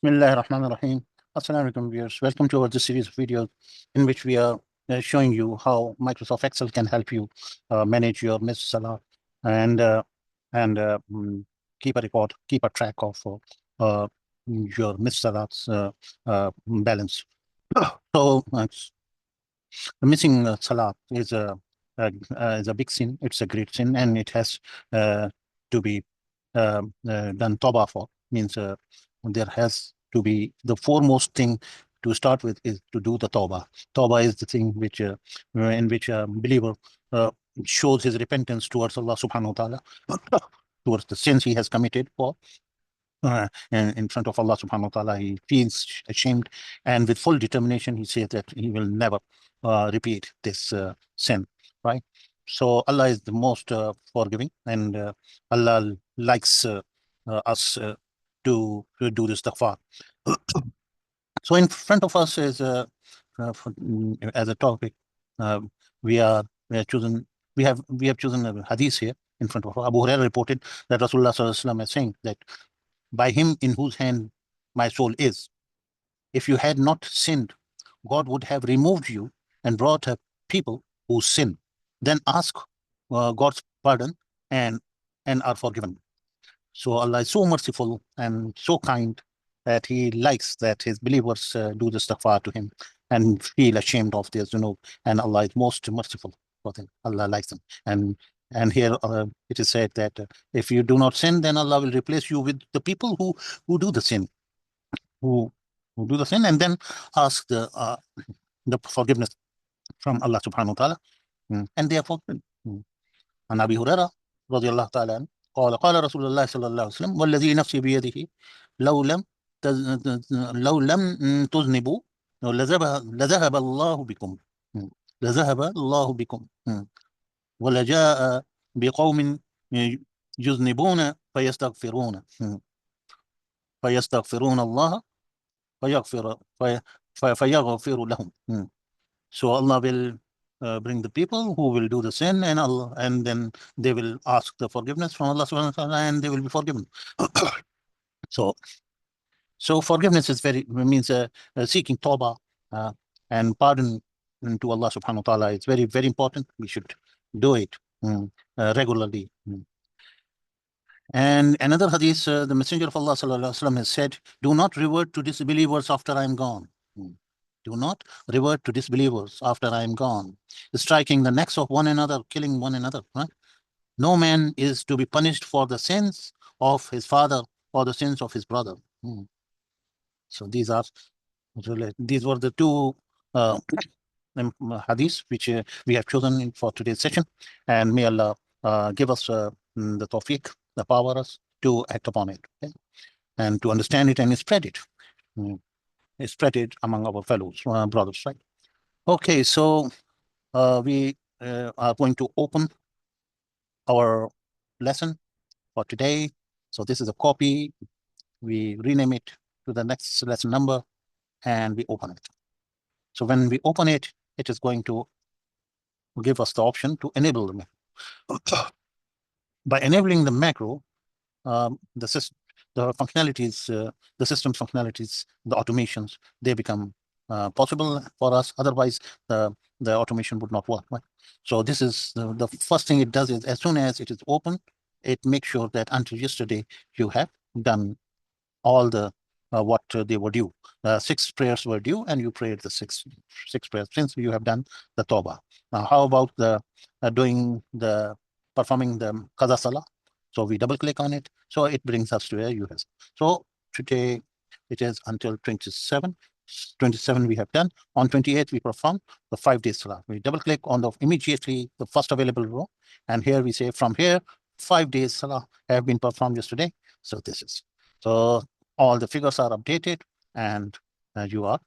Bismillahirrahmanirrahim. Assalamu alaikum viewers. Welcome to this series of videos in which we are showing you how Microsoft Excel can help you manage your missed Salat and keep a record, keep a track of your missed Salats balance. So the missing Salat is a big sin. It's a great sin, and it has to be done Tawbah for. Means there has to be the foremost thing to start with is to do the Tawbah. Tawbah is the thing which in which a believer shows his repentance towards Allah Subhanahu wa Taala, towards the sins he has committed for. And in front of Allah Subhanahu wa Taala, he feels ashamed, and with full determination, he says that he will never repeat this sin. Right. So Allah is the most forgiving, and Allah likes us to do this istighfar. So in front of us is as a topic, uh, we have chosen a hadith here in front of us. Abu Hurairah reported that Rasulullah Sallallahu Alaihi Wasallam is saying that by him in whose hand my soul is, if you had not sinned, God would have removed you and brought a people who sin. Then ask God's pardon and are forgiven. So Allah is so merciful and so kind that He likes that His believers do the istighfar to Him and feel ashamed of their zunub. And Allah is most merciful for them. Allah likes them. And here it is said that if you do not sin, then Allah will replace you with the people who do the sin, who do the sin, and then ask the forgiveness from Allah Subhanahu wa Taala, and they are forgiven. عن أبي هريرة رضي الله تعالى عنه قال رسول الله صلى الله عليه وسلم والذي نفسي بيده لو لم تذنبوا لذهب الله بكم لذهب الله بكم ولجاء بقوم يذنبون فيستغفرون الله فيغفر لهم. So Allah will bring the people who will do the sin, and Allah, and then they will ask the forgiveness from Allah Subhanahu wa Taala, and they will be forgiven. So forgiveness is means seeking tawbah and pardon to Allah Subhanahu wa Taala. It's very, very important. We should do it regularly. And another hadith, the Messenger of Allah Sallallahu Alaihi Wasallam has said, "Do not revert to disbelievers after I am gone." Do not revert to disbelievers after I am gone, striking the necks of one another, killing one another. Right? No man is to be punished for the sins of his father or the sins of his brother. So these were the two hadiths which we have chosen for today's session, and may Allah give us the tawfiq, the power us to act upon it, okay? And to understand it and spread it. Spread it among our fellows, brothers, right? Okay, so we are going to open our lesson for today. So this is a copy. We rename it to the next lesson number, and we open it. So when we open it, it is going to give us the option to enable the macro. By enabling the macro, the functionalities, the system functionalities, the automations, they become possible for us. Otherwise, the automation would not work. Right? So this is the first thing it does is as soon as it is open, it makes sure that until yesterday you have done all the what they were due. 6 prayers were due, and you prayed the six prayers since you have done the tawbah. Now, how about the performing the qada salah? So we double click on it. So it brings us to where you have. So today it is until 27. 27 we have done. On 28 we perform the 5 days salah. We double click on the immediately the first available row, and here we say from here 5 days salah have been performed yesterday. So this is so all the figures are updated, and you are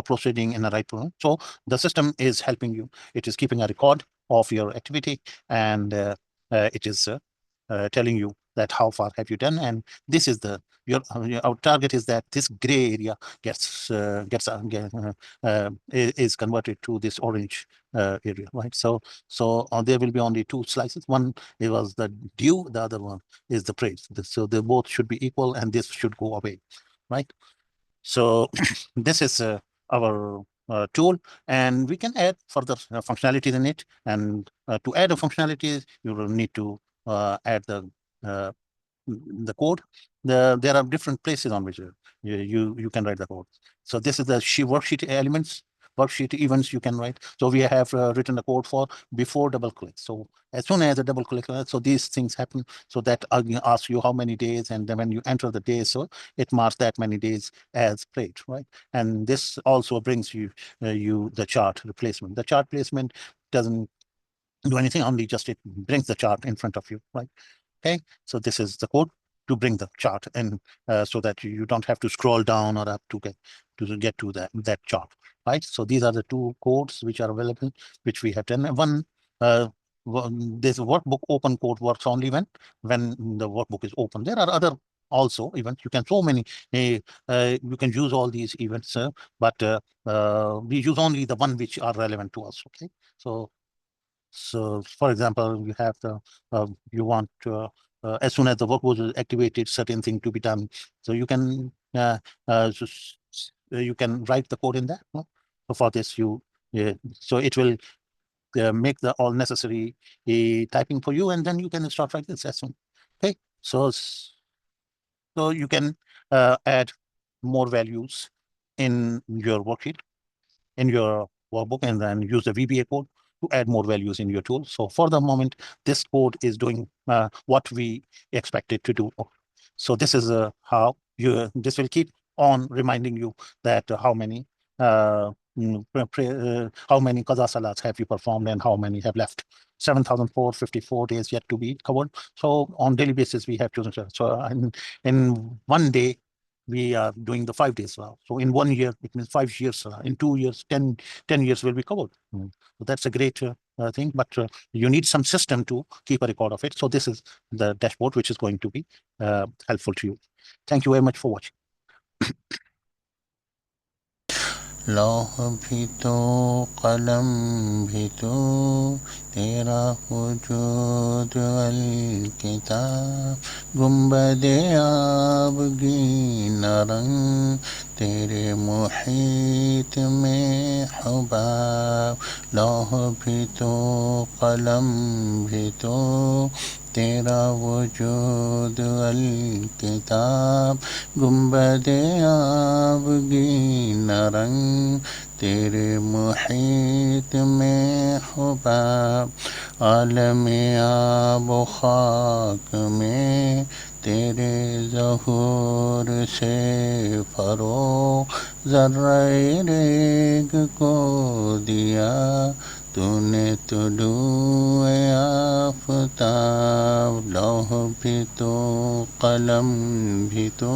proceeding in the right way. So the system is helping you. It is keeping a record of your activity, and it is telling you that how far have you done, and this is our target is that this gray area is converted to this orange area, right? So there will be only two slices. One, it was the due, the other one is the praise. So they both should be equal, and this should go away, right? So this is our tool, and we can add further functionalities in it. And to add a functionality, you will need to add uh, the code. There are different places on which you can write the code. So this is the worksheet elements, worksheet events you can write. So we have written the code for before double click. So as soon as a double click, so these things happen. So that asks you how many days, and then when you enter the days, so it marks that many days as played, right? And this also brings you the chart replacement. The chart placement doesn't do anything, only just it brings the chart in front of you, right? Okay, so this is the code to bring the chart, and so that you don't have to scroll down or up to get to that chart, right? So these are the two codes which are available, which we have done. Uh, this workbook open code works only when the workbook is open. There are other also events. You can you can use all these events, but we use only the one which are relevant to us. Okay, so, for example, you have you want as soon as the work was activated, certain thing to be done. So you can you can write the code in there. No? So for this, so it will make the all necessary typing for you, and then you can start writing this as soon. Okay, so you can add more values in your worksheet, in your workbook, and then use the VBA code to add more values in your tool. So for the moment, this code is doing what we expect it to do. So this is how this will keep on reminding you that how many qaza salats have you performed and how many have left. 7,454 days yet to be covered. So on daily basis, we have chosen. So in one day, we are doing the 5 days now. So in 1 year, it means 5 years. In 2 years, 10 years will be covered. So that's a great thing, but you need some system to keep a record of it. So this is the dashboard, which is going to be helpful to you. Thank you very much for watching. लौह भी तो कलम भी तो तेरा वजूद अल किताब गुंबदे आबगी नरंग तेरे मुहीत में हुबाब लौह भी तो कलम भी तो तेरा वजूद अल किताब गुंबदे आबगी नरंग तेरे मुहीत में हुबाब आलम आब खाक में तेरे ज़हूर से फरो ज़र्रे रेग को दिया तूने तुलूए आफ़ताब लौह भी तो कलम भी तो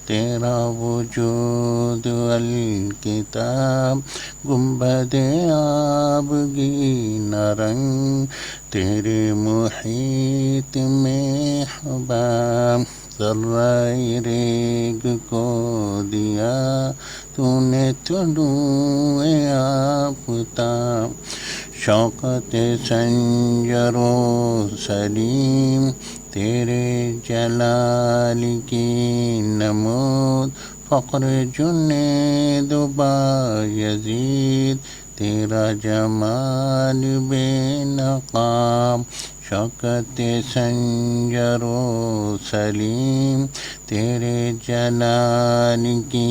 तेरा वजूद अल किताब गुंबदे आबगी नरंग तेरे मुहीत में हुबाब ज़र्रे रेग को दिया तूने तुलूए आफ़ताब शौकत संजरो सलीम तेरे जलाल की नमूद फ़क्र जुनैद बायज़ीद तेरा जमाल बेनकाब शौकत संजरो सलीम तेरे जलाल की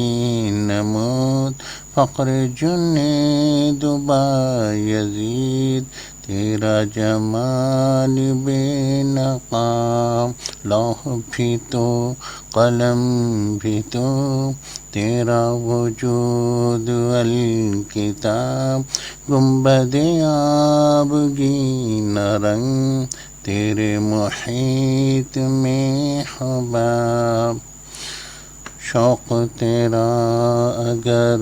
नमूद फ़क्र जुनैद बायज़ीद तेरा जमाल बेनकाब लौह भी तो कलम भी तो तेरा वजूद अल किताब गुंबदे आबगी नरंग तेरे मुहीत में हुबाब शौक़ तेरा अगर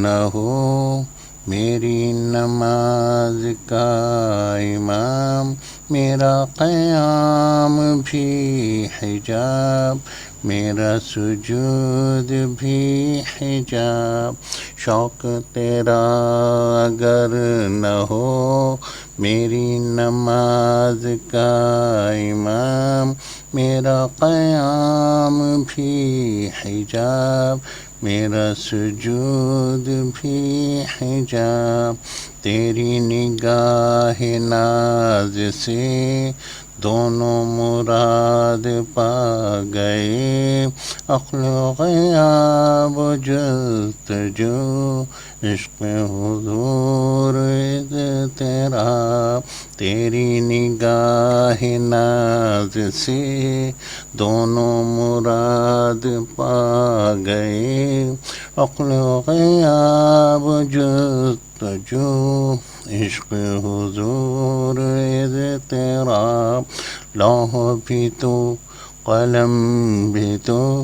न हो मेरी नमाज का इमाम میرا قیام بھی حجاب، میرا سجود بھی حجاب، شوق تیرا اگر نہ ہو میری نماز کا امام، میرا قیام بھی حجاب، میرا سجود بھی حجاب، تیری نگاہ ناز سے دونوں مراد پا گئے، عقل و غیاب و جستجو، عشق حضور اضطراب، تیری نگاہ ناز سے دونوں مراد پا گئے، عقل و غیاب و جستجو، عشق حضور اضطراب، لوح بھی تو قلم بھی تو